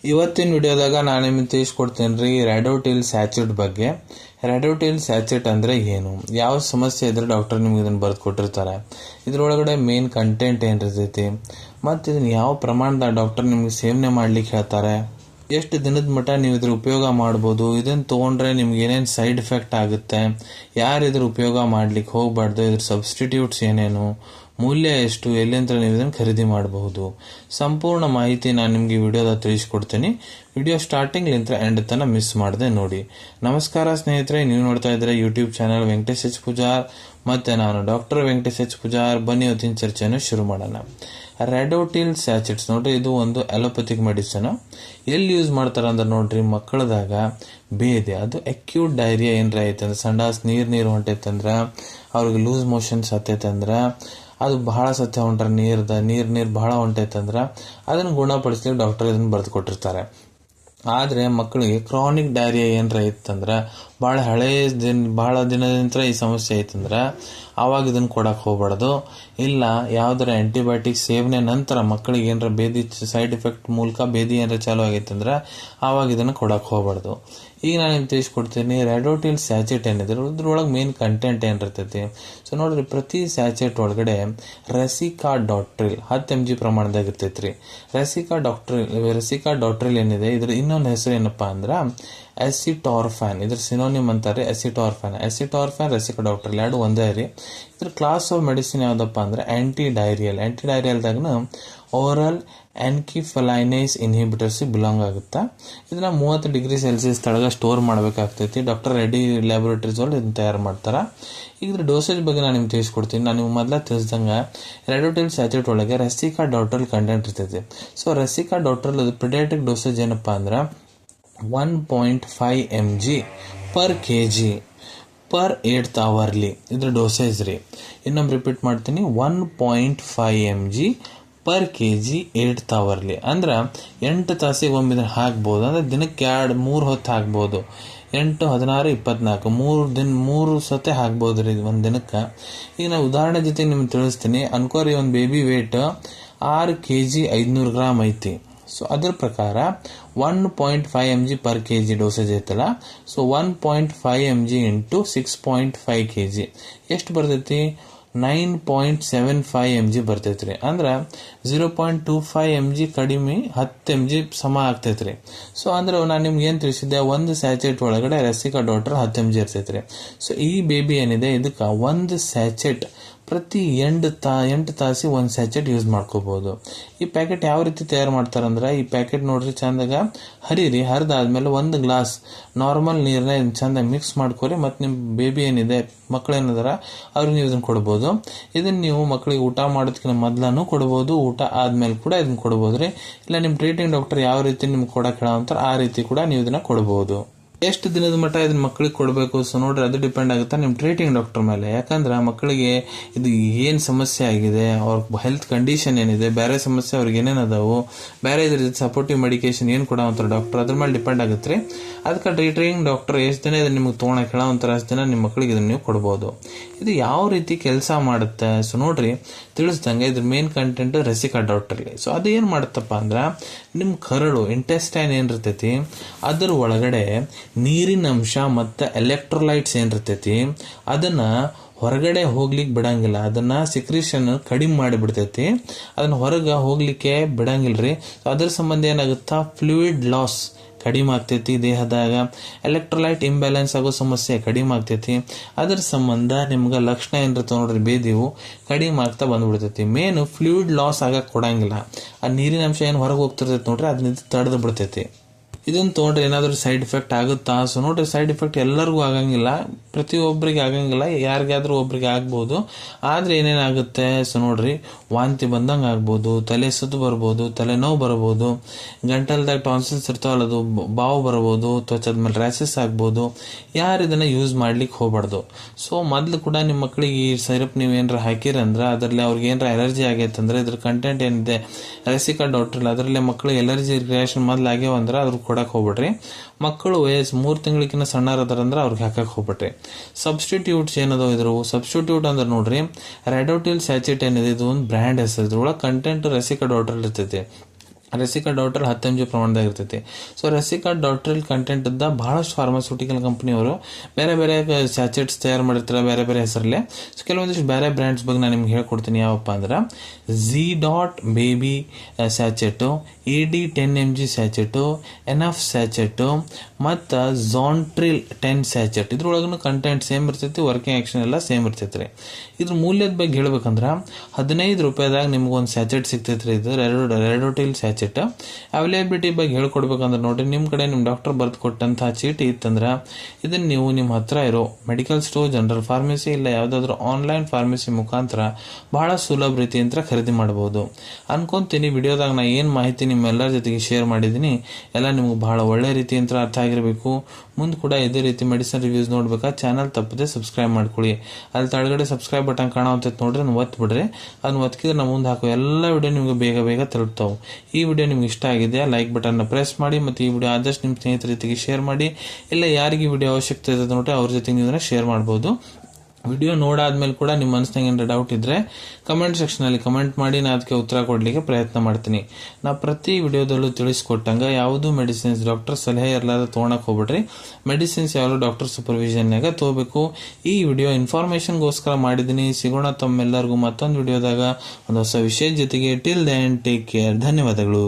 ಇವತ್ತಿನ ವಿಡಿಯೋದಾಗ ನಾನು ನಿಮಗೆ ತಿಳಿಸ್ಕೊಡ್ತೇನೆ ರೀ ರ್ಯಾಡೋಟಿಲ್ ಸ್ಯಾಚೆಟ್ ಬಗ್ಗೆ. ರ್ಯಾಡೋಟಿಲ್ ಸ್ಯಾಚೆಟ್ ಅಂದರೆ ಏನು, ಯಾವ ಸಮಸ್ಯೆ ಇದ್ರೆ ಡಾಕ್ಟರ್ ನಿಮ್ಗೆ ಇದನ್ನು ಬರೆದು ಕೊಟ್ಟಿರ್ತಾರೆ, ಇದರೊಳಗಡೆ ಮೇನ್ ಕಂಟೆಂಟ್ ಏನಿರ್ತೈತಿ, ಮತ್ತು ಇದನ್ನು ಯಾವ ಪ್ರಮಾಣದಾಗ ಡಾಕ್ಟರ್ ನಿಮ್ಗೆ ಸೇವನೆ ಮಾಡ್ಲಿಕ್ಕೆ ಹೇಳ್ತಾರೆ, ಎಷ್ಟು ದಿನದ ಮಟ್ಟ ನೀವು ಇದ್ರ ಉಪಯೋಗ ಮಾಡ್ಬೋದು, ಇದನ್ನು ತೊಗೊಂಡ್ರೆ ನಿಮ್ಗೆ ಏನೇನು ಸೈಡ್ ಎಫೆಕ್ಟ್ ಆಗುತ್ತೆ, ಯಾರು ಇದ್ರ ಉಪಯೋಗ ಮಾಡ್ಲಿಕ್ಕೆ ಹೋಗಬಾರ್ದು, ಇದ್ರ ಸಬ್ಸ್ಟಿಟ್ಯೂಟ್ಸ್ ಏನೇನು, ಮೂಲ್ಯ ಎಷ್ಟು, ಎಲ್ಲಿಂದ ನೀವು ಇದನ್ನು ಖರೀದಿ ಮಾಡಬಹುದು, ಸಂಪೂರ್ಣ ಮಾಹಿತಿ ನಾನು ನಿಮಗೆ ವಿಡಿಯೋದ ತಿಳಿಸ್ಕೊಡ್ತೀನಿ. ವಿಡಿಯೋ ಸ್ಟಾರ್ಟಿಂಗ್ಲಿಂದ ಎಂಡ್ ತನಕ ಮಿಸ್ ಮಾಡದೆ ನೋಡಿ. ನಮಸ್ಕಾರ ಸ್ನೇಹಿತರೆ, ನೀವು ನೋಡ್ತಾ ಇದ್ರೆ YouTube channel Venkatesh H Pujar, ಮತ್ತೆ ನಾನು ಡಾಕ್ಟರ್ ವೆಂಕಟೇಶ್ ಎಚ್ ಪೂಜಾರ್. ಬನ್ನಿ ಇವತ್ತಿನ ಚರ್ಚೆಯನ್ನು ಶುರು ಮಾಡೋಣ. ರ್ಯಾಡೋಟಿಲ್ ಸ್ಯಾಚೆಟ್ಸ್ ನೋಡ್ರಿ, ಇದು ಒಂದು ಅಲೋಪತಿಕ್ ಮೆಡಿಸಿನ್. ಎಲ್ಲಿ ಯೂಸ್ ಮಾಡ್ತಾರ ಅಂದ್ರೆ ನೋಡ್ರಿ, ಮಕ್ಕಳದಾಗ ಬೇದೆ, ಅದು ಅಕ್ಯೂಟ್ ಡೈರಿಯಾ ಏನ್ರ ಐತಂದ್ರೆ, ಸಂಡಾಸ್ ನೀರು ಹೊಂಟೈತಂದ್ರ, ಅವ್ರಿಗೆ ಲೂಸ್ ಮೋಷನ್ಸ್ ಆತೈತಂದ್ರ, ಅದು ಬಹಳ ಸತ್ಯ ಹೊಂಟ್ರ, ನೀರು ಬಹಳ ಹೊಂಟೈತಂದ್ರ ಅದನ್ನು ಗುಣಪಡಿಸ್ಲಿಕ್ಕೆ ಡಾಕ್ಟರ್ ಇದನ್ನು ಬರೆದು ಕೊಟ್ಟಿರ್ತಾರೆ. ಆದರೆ ಮಕ್ಕಳಿಗೆ ಕ್ರಾನಿಕ್ ಡೈರಿಯಾ ಏನರ ಇತ್ತಂದ್ರೆ, ಬಹಳ ದಿನದಿಂದ ಈ ಸಮಸ್ಯೆ ಐತಂದ್ರೆ ಆವಾಗ ಇದನ್ನು ಕೊಡಕ್ಕೆ ಹೋಗ್ಬಾರ್ದು. ಇಲ್ಲ ಯಾವ್ದಾರ ಆಂಟಿಬಯೋಟಿಕ್ ಸೇವನೆ ನಂತರ ಮಕ್ಕಳಿಗೆ ಏನರ ಬೇದಿ ಸೈಡ್ ಎಫೆಕ್ಟ್ ಮೂಲಕ ಬೇದಿ ಏನರ ಚಾಲು ಆಗೈತಂದ್ರೆ ಆವಾಗ ಇದನ್ನು ಕೊಡಕ್ಕೆ ಹೋಗ್ಬಾರ್ದು. ಈಗ ನಾನು ನಿಮ್ಗೆ ತಿಳಿಸ್ಕೊಡ್ತೀನಿ ರ್ಯಾಡೋಟಿಲ್ ಸ್ಯಾಚೆಟ್ ಏನಿದೆ ಇದ್ರೊಳಗೆ ಮೇನ್ ಕಂಟೆಂಟ್ ಏನಿರ್ತೈತಿ. ಸೊ ನೋಡ್ರಿ, ಪ್ರತಿ ಸ್ಯಾಚೆಟ್ ಒಳಗಡೆ ರೆಸಿಕಾಡಾಟ್ರಿಲ್ 10 mg ಪ್ರಮಾಣದಾಗ ಇರ್ತೈತ್ರಿ. ರೆಸಿಕಾಡಾಟ್ರಿಲ್ ಏನಿದೆ ಇದ್ರ ಇನ್ನೊಂದು ಹೆಸರು ಏನಪ್ಪಾ ಅಂದ್ರೆ ಎಸಿಟಾರ್ಫ್ಯಾನ್. ಇದ್ರ ಸಿನೋನಿಮ್ ಅಂತಾರೆ ಎಸಿಟಾರ್ಫ್ಯಾನ್. ರೆಸಿಕಾಡಾಟ್ರಿಲ್ ಎರಡು ಒಂದೇ ರೀ. ಇದ್ರ ಕ್ಲಾಸ್ ಆಫ್ ಮೆಡಿಸಿನ್ ಯಾವ್ದಪ್ಪ ಅಂದ್ರೆ ಆಂಟಿ ಡೈರಿಯಲ್ದಾಗನ ಓರಲ್ ಆನ್ಕಿಫಲೈನೇಸ್ ಇನ್ಹಿಬಿಟರ್ಸ್ ಬಿಲಾಂಗ್ ಆಗುತ್ತಾ. ಇದನ್ನ 30 ಡಿಗ್ರಿ ಸೆಲ್ಸಿಯಸ್ ತಳಗ ಸ್ಟೋರ್ ಮಾಡಬೇಕಾಗ್ತೈತಿ. ಡಾಕ್ಟರ್ ರೆಡ್ಡಿ ಲ್ಯಾಬೋರೇಟರೀಸ್ ಒಳಗೆ ಇದನ್ನ ತಯಾರು ಮಾಡ್ತಾರ. ಈಗ ಇದ್ರ ಡೋಸೇಜ್ ಬಗ್ಗೆ ನಾನು ನಿಮ್ಗೆ ತಿಳಿಸ್ಕೊಡ್ತೀನಿ. ನಾನು ನಿಮ್ಗೆ ಮೊದಲ ತಿಳಿಸ್ದಂಗೆ ರ್ಯಾಡೋಟಿಲ್ ಸ್ಯಾಚೆಟ್ ಒಳಗೆ ರೆಸಿಕಾಡಾಟ್ರಿಲ್ ಕಂಟೆಂಟ್ ಇರ್ತೈತಿ. ಸೊ ರೆಸಿಕಾಡಾಟ್ರಿಲ್ ಅದು ಪಿಡಿಯಾಟ್ರಿಕ್ ಡೋಸೇಜ್ ಏನಪ್ಪಾ ಅಂದ್ರೆ 1.5 mg per kg per 8th hourly ಇದ್ರ ಡೋಸೇಜ್ ರೀ. ಇನ್ನೊಮ್ಮೆ ರಿಪೀಟ್ ಮಾಡ್ತೀನಿ, 1.5 mg per kg 8th hourly ಅಂದ್ರೆ 8 ತಾಸಿಗೆ ಒಮ್ಮೆ ಇದನ್ನು ಹಾಕ್ಬೋದು. ಅಂದ್ರೆ ದಿನಕ್ಕೆ 3 ಹೊತ್ತು ಹಾಕ್ಬೋದು. 8, 16, 24 3 ಸತೆ ಹಾಕ್ಬೋದು ರೀ ಒಂದು ದಿನಕ್ಕೆ. ಈಗ ನಾವು ಉದಾಹರಣೆ ಜೊತೆ ನಿಮ್ಗೆ ತಿಳಿಸ್ತೀನಿ. ಅನ್ಕೋರಿ ಒಂದು ಬೇಬಿ ವೇಟ್ 6 kg 500 ಗ್ರಾಮ್ ಐತಿ. ಸೊ ಅದ್ರ ಪ್ರಕಾರ 1.5 mg per kg ಡೋಸೇಜ್ ಐತಲ್ಲ, ಸೊ 1.5 mg ಇಂಟು 6.5 kg ಎಷ್ಟು ಬರ್ತೈತಿ? 9.75 mg ಬರ್ತೈತ್ರಿ. ಅಂದ್ರೆ 0.25 mg ಕಡಿಮೆ 10 mg ಸಮ ಆಗ್ತೈತ್ರಿ. ಸೊ ಅಂದ್ರೆ ನಾನು ನಿಮ್ಗೆ ಏನ್ ತಿಳಿಸಿದ್ದೆ, ಒಂದು ಸ್ಯಾಚೆಟ್ ಒಳಗಡೆ ರೆಸಿಕಾಡಾಟ್ರಿಲ್ 10 mg ಇರ್ತೈತ್ರಿ. ಸೊ ಈ ಬೇಬಿ ಏನಿದೆ ಇದಕ್ಕೆ ಒಂದು ಸ್ಯಾಚೆಟ್ ಪ್ರತಿ 8 ತಾಸಿಗೆ ಒಂದು ಸ್ಯಾಚೆಟ್ ಯೂಸ್ ಮಾಡ್ಕೋಬಹುದು. ಈ ಪ್ಯಾಕೆಟ್ ಯಾವ ರೀತಿ ತಯಾರು ಮಾಡ್ತಾರಂದ್ರೆ, ಈ ಪ್ಯಾಕೆಟ್ ನೋಡ್ರಿ ಚಂದಾಗ ಹರಿದಾದ್ಮೇಲೆ ಒಂದು ಗ್ಲಾಸ್ ನಾರ್ಮಲ್ ನೀರನ್ನ ಚಂದ ಮಿಕ್ಸ್ ಮಾಡ್ಕೊರಿ. ಮತ್ತು ನಿಮ್ಮ ಬೇಬಿ ಏನಿದೆ, ಮಕ್ಳು ಏನಿದಾರ ಅವ್ರಿಗೆ ನೀವು ಇದನ್ನ ಕೊಡ್ಬೋದು. ಇದನ್ನ ನೀವು ಮಕ್ಕಳಿಗೆ ಊಟ ಮಾಡೋದಕ್ಕಿಂತ ಮೊದ್ಲೂ ಕೊಡ್ಬೋದು, ಊಟ ಆದ್ಮೇಲೆ ಕೂಡ ಇದನ್ನ ಕೊಡ್ಬೋದ್ರಿ. ಇಲ್ಲ ನಿಮ್ಮ ಟ್ರೀಟಿಂಗ್ ಡಾಕ್ಟರ್ ಯಾವ ರೀತಿ ನಿಮ್ಗೆ ಕೊಡಕ್ಕೆ ಹೇಳಂತಾರ ಆ ರೀತಿ ಕೂಡ ನೀವು ಇದನ್ನ ಕೊಡ್ಬೋದು. ಎಷ್ಟು ದಿನದ ಮಟ್ಟ ಇದನ್ನ ಮಕ್ಕಳಿಗೆ ಕೊಡಬೇಕು? ಸೊ ನೋಡ್ರಿ, ಅದು ಡಿಪೆಂಡ್ ಆಗುತ್ತೆ ನಿಮ್ಮ ಟ್ರೀಟಿಂಗ್ ಡಾಕ್ಟರ್ ಮೇಲೆ. ಯಾಕಂದ್ರೆ ಮಕ್ಕಳಿಗೆ ಇದು ಏನು ಸಮಸ್ಯೆ ಆಗಿದೆ, ಅವ್ರ ಹೆಲ್ತ್ ಕಂಡೀಷನ್ ಏನಿದೆ, ಬೇರೆ ಸಮಸ್ಯೆ ಅವ್ರಿಗೆ ಏನೇನು ಅದಾವು, ಬೇರೆ ಇದ್ರ ಸಪೋರ್ಟಿವ್ ಮೆಡಿಕೇಶನ್ ಏನು ಕೊಡೋಂತಾರೆ ಡಾಕ್ಟರ್, ಅದ್ರ ಮೇಲೆ ಡಿಪೆಂಡ್ ಆಗುತ್ತೆ ರೀ. ಅದಕ್ಕೆ ಟ್ರೀಟಿಂಗ್ ಡಾಕ್ಟರ್ ಎಷ್ಟು ದಿನ ಇದನ್ನ ನಿಮ್ಗೆ ತೊಗೊಳಕ್ಕೆ ಹೇಳೋಂತಾರೆ ಅಷ್ಟು ದಿನ ನಿಮ್ಮ ಮಕ್ಕಳಿಗೆ ಇದನ್ನ ನೀವು ಕೊಡ್ಬೋದು. ಇದು ಯಾವ ರೀತಿ ಕೆಲಸ ಮಾಡುತ್ತೆ? ಸೊ ನೋಡ್ರಿ, ತಿಳಿಸ್ದಂಗೆ ಇದ್ರ ಮೇನ್ ಕಂಟೆಂಟ್ ರೆಸಿಕಾಡಾಟ್ರಿಲ್. ಸೊ ಅದು ಏನು ಮಾಡುತ್ತಪ್ಪ ಅಂದ್ರೆ, ನಿಮ್ಮ ಕರಳು ಇಂಟೆಸ್ಟೈನ್ ಏನಿರ್ತೈತಿ ಅದ್ರ ಒಳಗಡೆ ನೀರಿನ ಅಂಶ ಮತ್ತು ಎಲೆಕ್ಟ್ರೋಲೈಟ್ಸ್ ಏನಿರ್ತೈತಿ ಅದನ್ನ ಹೊರಗಡೆ ಹೋಗ್ಲಿಕ್ಕೆ ಬಿಡಂಗಿಲ್ಲ. ಅದನ್ನ ಸಿಕ್ರಿಷನ್ ಕಡಿಮೆ ಮಾಡಿಬಿಡ್ತೈತಿ, ಅದನ್ನ ಹೊರಗೆ ಹೋಗ್ಲಿಕ್ಕೆ ಬಿಡಂಗಿಲ್ರಿ. ಅದ್ರ ಸಂಬಂಧ ಏನಾಗುತ್ತಾ, ಫ್ಲೂಯಿಡ್ ಲಾಸ್ ಕಡಿಮೆ ಆಗ್ತೈತಿ ದೇಹದಾಗ, ಎಲೆಕ್ಟ್ರೋಲೈಟ್ ಇಂಬ್ಯಾಲೆನ್ಸ್ ಆಗೋ ಸಮಸ್ಯೆ ಕಡಿಮೆ ಆಗ್ತೈತಿ. ಅದ್ರ ಸಂಬಂಧ ನಿಮ್ಗೆ ಲಕ್ಷಣ ಏನಿರ್ತಾವ ನೋಡ್ರಿ, ಬೇದಿವು ಕಡಿಮೆ ಆಗ್ತಾ ಬಂದ್ಬಿಡ್ತೈತಿ. ಮೇನ್ ಫ್ಲೂಯಿಡ್ ಲಾಸ್ ಆಗಕ್ಕೆ ಕೊಡಂಗಿಲ್ಲ. ಆ ನೀರಿನ ಅಂಶ ಏನು ಹೊರಗೆ ಹೋಗ್ತಿರ್ತೈತಿ ನೋಡ್ರಿ, ಅದನ್ನ ತಡೆದು ಬಿಡ್ತೈತಿ. ಇದನ್ನ ತೊಗೊಂಡ್ರೆ ಏನಾದರೂ ಸೈಡ್ ಎಫೆಕ್ಟ್ ಆಗುತ್ತಾ? ಸೊ ನೋಡ್ರಿ, ಸೈಡ್ ಎಫೆಕ್ಟ್ ಎಲ್ಲರಿಗೂ ಆಗಂಗಿಲ್ಲ, ಪ್ರತಿಯೊಬ್ಬರಿಗೆ ಆಗಂಗಿಲ್ಲ, ಯಾರಿಗಾದ್ರೂ ಒಬ್ರಿಗೆ ಆಗ್ಬೋದು. ಆದ್ರೆ ಏನೇನಾಗುತ್ತೆ, ಸೊ ನೋಡ್ರಿ, ವಾಂತಿ ಬಂದಂಗೆ ಆಗ್ಬೋದು, ತಲೆ ಸುತ್ತು ಬರ್ಬೋದು, ತಲೆನೋವು ಬರ್ಬೋದು, ಗಂಟಲ್ದಾಗ ಟಾನ್ಸಿಲ್ಸ್ ಇರ್ತಾವಲ್ಲ ಅದು ಬಾವು ಬರ್ಬೋದು, ತ್ವಚದ ಮೇಲೆ ರ್ಯಾಸಸ್ ಆಗ್ಬೋದು. ಯಾರು ಇದನ್ನ ಯೂಸ್ ಮಾಡ್ಲಿಕ್ಕೆ ಹೋಗ್ಬಾರ್ದು. ಸೊ ಮೊದ್ಲು ಕೂಡ ನಿಮ್ಮ ಮಕ್ಕಳಿಗೆ ಈ ಸಿರಪ್ ನೀವು ಏನಾರ ಹಾಕಿರಂದ್ರೆ ಅದರಲ್ಲಿ ಅವ್ರಿಗೆ ಏನಾರ ಅಲರ್ಜಿ ಆಗೈತಂದ್ರೆ ಇದ್ರ ಕಂಟೆಂಟ್ ಏನಿದೆ ರೆಸಿಕಾಡಾಟ್ರಿಲ್, ಅದರಲ್ಲಿ ಮಕ್ಕಳಿಗೆ ಎಲರ್ಜಿ ರಿಯಾಕ್ಷನ್ ಮೊದ್ಲು ಆಗ್ಯಾವಂದ್ರೆ ಅದ್ರ ಕೊಡಕ್ಕೆ ಹೋಗ್ಬಿಡ್ರಿ. ಮಕ್ಕಳು ವಯಸ್ಸು 3 ತಿಂಗಳಿಗಿಂತ ಸಣ್ಣರದಾರಂದ್ರೆ ಅವ್ರಿಗೆ ಹಾಕಕ್ಕೆ ಹೋಗ್ಬಿಟ್ರಿ. ಸಬ್ಸ್ಟಿಟ್ಯೂಟ್ಸ್ ಏನದೋ ಇದ್ರು, ಸಬ್ಸ್ಟಿಟ್ಯೂಟ್ ಅಂದ್ರೆ ನೋಡ್ರಿ, ರ್ಯಾಡೋಟಿಲ್ ಸ್ಯಾಚೆಟ್ ಏನಿದೆ ಇದು ಒಂದು ಬ್ರ್ಯಾಂಡ್ ಹೆಸರು. ಇದ್ರೊಳಗೆ ಕಂಟೆಂಟ್ ರೆಸಿಕಾಡಾಟ್ರಿಲ್ ಇರ್ತೈತಿ. ರೆಸಿಕಾ ಡಾಕ್ಟರ್ 10 mg ಪ್ರಮಾಣದಾಗ ಇರ್ತೈತಿ. ಸೊ ರೆಸಿಕಾ ಡಾಕ್ಟ್ರಲ್ ಕಂಟೆಂಟ್ ಇದ್ದ ಬಹಳಷ್ಟು ಫಾರ್ಮಾಸ್ಯೂಟಿಕಲ್ ಕಂಪನಿಯವರು ಬೇರೆ ಬೇರೆ ಸ್ಯಾಚೆಟ್ಸ್ ತಯಾರು ಮಾಡಿರ್ತಾರೆ ಬೇರೆ ಬೇರೆ ಹೆಸರಲ್ಲಿ. ಸೊ ಕೆಲವೊಂದಿಷ್ಟು ಬೇರೆ ಬ್ರ್ಯಾಂಡ್ಸ್ ಬಗ್ಗೆ ನಾನು ನಿಮ್ಗೆ ಹೇಳ್ಕೊಡ್ತೀನಿ. ಯಾವಪ್ಪ ಅಂದ್ರೆ Z.Dot baby sachet, AD10 mg sachet, enough sachet ಮತ್ತು ಝಾಂಟ್ರಿಲ್ 10 ಸ್ಯಾಚೆಟ್. ಇದ್ರೊಳಗೂ ಕಂಟೆಂಟ್ ಸೇಮ್ ಇರ್ತೈತಿ, ವರ್ಕಿಂಗ್ ಆಕ್ಷನ್ ಎಲ್ಲ ಸೇಮ್ ಇರ್ತೈತಿ ರೀ. ಇದ್ರ ಮೂಲ್ಯದ ಬಗ್ಗೆ ಹೇಳ್ಬೇಕಂದ್ರೆ 15 ರೂಪಾಯಿದಾಗ ನಿಮ್ಗೊಂದು ಸ್ಯಾಚೆಟ್ ಸಿಗ್ತೈತಿ ರೀ. ಇದು ರೆಡೋಟಿಲ್ ಸ್ಯಾಚೆಟ್. ಅವೈಲೇಬಿಲಿಟಿ ಬಗ್ಗೆ ಹೇಳ್ಕೊಡ್ಬೇಕಂದ್ರೆ ನೋಡ್ರಿ, ನಿಮ್ಮ ಕಡೆ ನಿಮ್ಮ ಡಾಕ್ಟರ್ ಬರೆದು ಕೊಟ್ಟಂತಹ ಚೀಟಿ ಇತ್ತಂದ್ರೆ ಇದನ್ನ ನೀವು ನಿಮ್ಮ ಹತ್ರ ಇರೋ ಮೆಡಿಕಲ್ ಸ್ಟೋರ್, ಜನರಲ್ ಫಾರ್ಮಸಿ ಇಲ್ಲ ಯಾವುದಾದ್ರೂ ಆನ್ಲೈನ್ ಫಾರ್ಮಸಿ ಮುಖಾಂತರ ಬಹಳ ಸುಲಭ ರೀತಿಯಿಂದ ಖರೀದಿ ಮಾಡಬಹುದು ಅನ್ಕೊಂತೀನಿ. ವಿಡಿಯೋದಾಗ ನಾ ಏನು ಮಾಹಿತಿ ನಿಮ್ಮೆಲ್ಲರ ಜೊತೆಗೆ ಶೇರ್ ಮಾಡಿದ್ದೀನಿ ಎಲ್ಲ ನಿಮ್ಗೆ ಬಹಳ ಒಳ್ಳೆ ರೀತಿಯಿಂದ ಅರ್ಥ ಆಗಿರಬೇಕು. ಮುಂದೆ ಕೂಡ ಇದೇ ರೀತಿ ಮೆಡಿಸಿನ್ ರಿವ್ಯೂಸ್ ನೋಡ್ಬೇಕಾ ಚಾನಲ್ ತಪ್ಪದೆ ಸಬ್ಸ್ಕ್ರೈಬ್ ಮಾಡ್ಕೊಳ್ಳಿ. ಅಲ್ಲಿ ತಳಗಡೆ ಸಬ್ಸ್ಕ್ರೈಬ್ ಬಟನ್ ಕಾಣುವಂತ ನೋಡ್ರಿ, ಅದನ್ನ ಒತ್ತು ಬಿಡ್ರಿ. ಅದನ್ನ ಒತ್ತಿದ್ರೆ ನಾವು ಮುಂದೆ ಹಾಕೋ ಎಲ್ಲ ವಿಡಿಯೋ ನಿಮ್ಗೆ ಬೇಗ ಬೇಗ ತಲುಪ್ತಾವೆ. ಈ ವಿಡಿಯೋ ನಿಮ್ಗೆ ಇಷ್ಟ ಆಗಿದೆಯಾ ಲೈಕ್ ಬಟನ್ನ ಪ್ರೆಸ್ ಮಾಡಿ, ಮತ್ತು ಈ ವಿಡಿಯೋ ಆದಷ್ಟು ನಿಮ್ಮ ಸ್ನೇಹಿತರ ಜೊತೆಗೆ ಶೇರ್ ಮಾಡಿ. ಇಲ್ಲ ಯಾರಿಗೆ ವಿಡಿಯೋ ಅವಶ್ಯಕತೆ ಇದೆ ನೋಡ್ರಿ ಅವ್ರ ಜೊತೆಗೆ ನೀವು ಶೇರ್ ಮಾಡ್ಬೋದು. ವಿಡಿಯೋ ನೋಡಾದ್ಮೇಲೆ ಕೂಡ ನಿಮ್ಮ ಮನಸ್ಸಿನಾಗ ಏನಾರ ಡೌಟ್ ಇದ್ರೆ ಕಮೆಂಟ್ ಸೆಕ್ಷನಲ್ಲಿ ಕಮೆಂಟ್ ಮಾಡಿ, ನಾನು ಅದಕ್ಕೆ ಉತ್ತರ ಕೊಡಲಿಕ್ಕೆ ಪ್ರಯತ್ನ ಮಾಡ್ತೀನಿ. ನಾ ಪ್ರತಿ ವಿಡಿಯೋದಲ್ಲೂ ತಿಳಿಸ್ಕೊಟ್ಟಂಗೆ ಯಾವುದೂ ಮೆಡಿಸಿನ್ಸ್ ಡಾಕ್ಟರ್ ಸಲಹೆ ಇರಲಾರ ತೊಗೊಳಕ್ಕೆ ಹೋಗ್ಬಿಡ್ರಿ. ಮೆಡಿಸಿನ್ಸ್ ಯಾವಾಗಲೂ ಡಾಕ್ಟರ್ ಸೂಪರ್ವಿಷನ್ನಾಗ ತಗೋಬೇಕು. ಈ ವಿಡಿಯೋ ಇನ್ಫಾರ್ಮೇಷನ್ಗೋಸ್ಕರ ಮಾಡಿದ್ದೀನಿ. ಸಿಗೋಣ ತಮ್ಮೆಲ್ಲರಿಗೂ ಮತ್ತೊಂದು ವಿಡಿಯೋದಾಗ ಒಂದು ಹೊಸ ವಿಷಯದ ಜೊತೆಗೆ. Till then take care. ಧನ್ಯವಾದಗಳು.